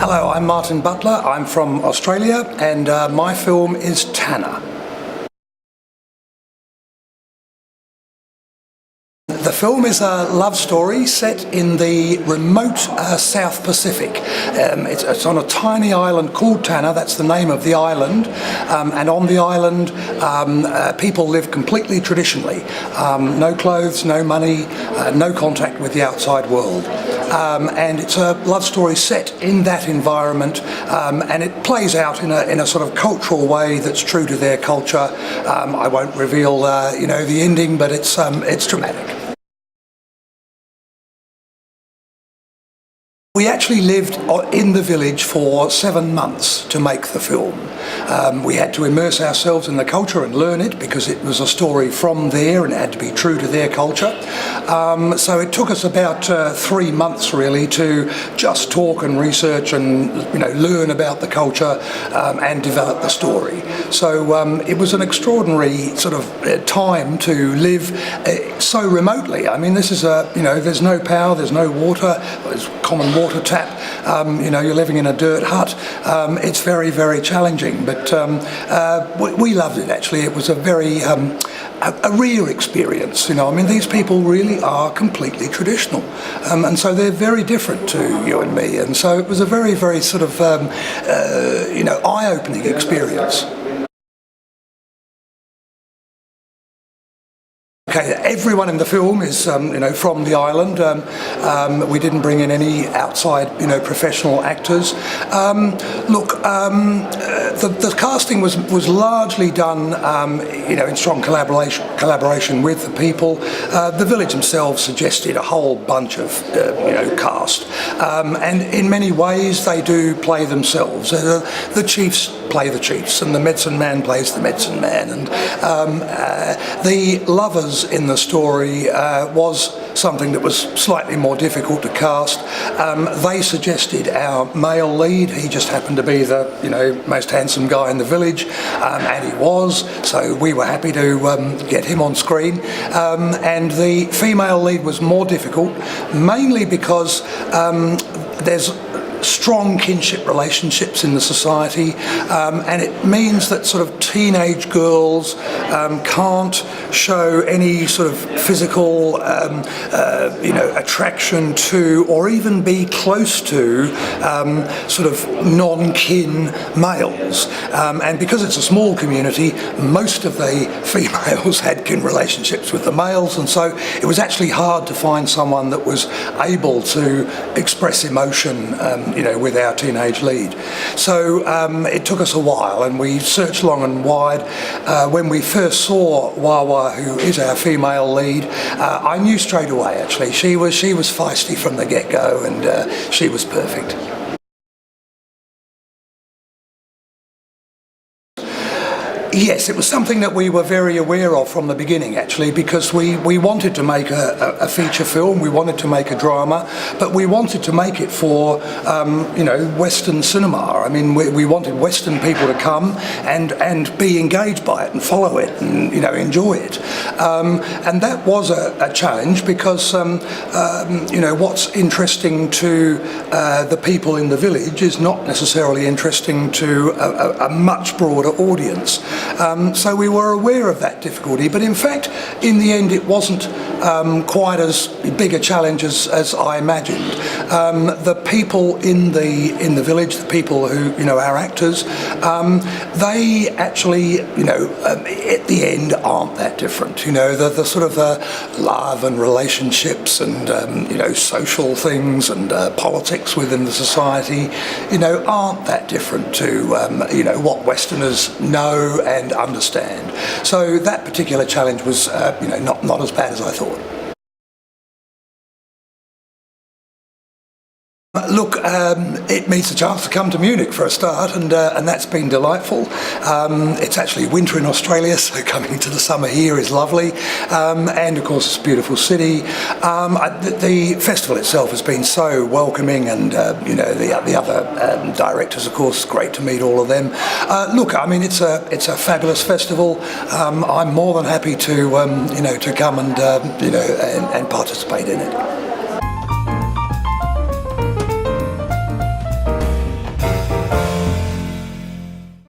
Hello, I'm Martin Butler. I'm from Australia, and my film is Tanna. The film is a love story set in the remote South Pacific. It's on a tiny island called Tanna, that's the name of the island, and on the island people live completely traditionally. No clothes, no money, no contact with the outside world. And it's a love story set in that environment, and it plays out in a sort of cultural way that's true to their culture. I won't reveal the ending, but it's dramatic. We actually lived in the village for 7 months to make the film. We had to immerse ourselves in the culture and learn it because it was a story from there and it had to be true to their culture. So it took us about 3 months really to just talk and research and learn about the culture and develop the story. So it was an extraordinary sort of time to live so remotely. I mean, this is there's no power, there's no water, there's common water tap, you're living in a dirt hut. It's very, very challenging, but we loved it actually. It was a very a rare experience, I mean, these people really are completely traditional, and so they're very different to you and me, and so it was a very, very sort of eye-opening experience. Okay, everyone in the film is, from the island. We didn't bring in any outside, professional actors. The casting was largely done, in strong collaboration with the people. The village themselves suggested a whole bunch of, cast, and in many ways they do play themselves. The chiefs play the chiefs, and the medicine man plays the medicine man, and the lovers in the story was something that was slightly more difficult to cast. They suggested our male lead. He just happened to be the most handsome guy in the village, and he was, so we were happy to get him on screen. And the female lead was more difficult, mainly because there's strong kinship relationships in the society, and it means that sort of teenage girls can't show any sort of physical attraction to, or even be close to, sort of non-kin males, and because it's a small community, most of the females had kin relationships with the males, and so it was actually hard to find someone that was able to express emotion with our teenage lead. So it took us a while, and we searched long and wide. When we first saw Wawa, who is our female lead, I knew straight away actually. She was feisty from the get-go, and she was perfect. Yes, it was something that we were very aware of from the beginning, actually, because we wanted to make a feature film, we wanted to make a drama, but we wanted to make it for, Western cinema. I mean, we wanted Western people to come and be engaged by it and follow it and, enjoy it. And that was a challenge because, what's interesting to the people in the village is not necessarily interesting to a much broader audience. So we were aware of that difficulty, but in fact, in the end, it wasn't quite as big a challenge as I imagined. The people in the village, the people who our actors, they actually at the end aren't that different. The sort of love and relationships and social things and politics within the society aren't that different to what Westerners know and understand. So that particular challenge was not as bad as I thought. Look, it means a chance to come to Munich for a start, and that's been delightful. It's actually winter in Australia, so coming to the summer here is lovely, and of course it's a beautiful city. The festival itself has been so welcoming, and the other directors, of course, great to meet all of them. Look, I mean, it's a fabulous festival. I'm more than happy to to come and and participate in it.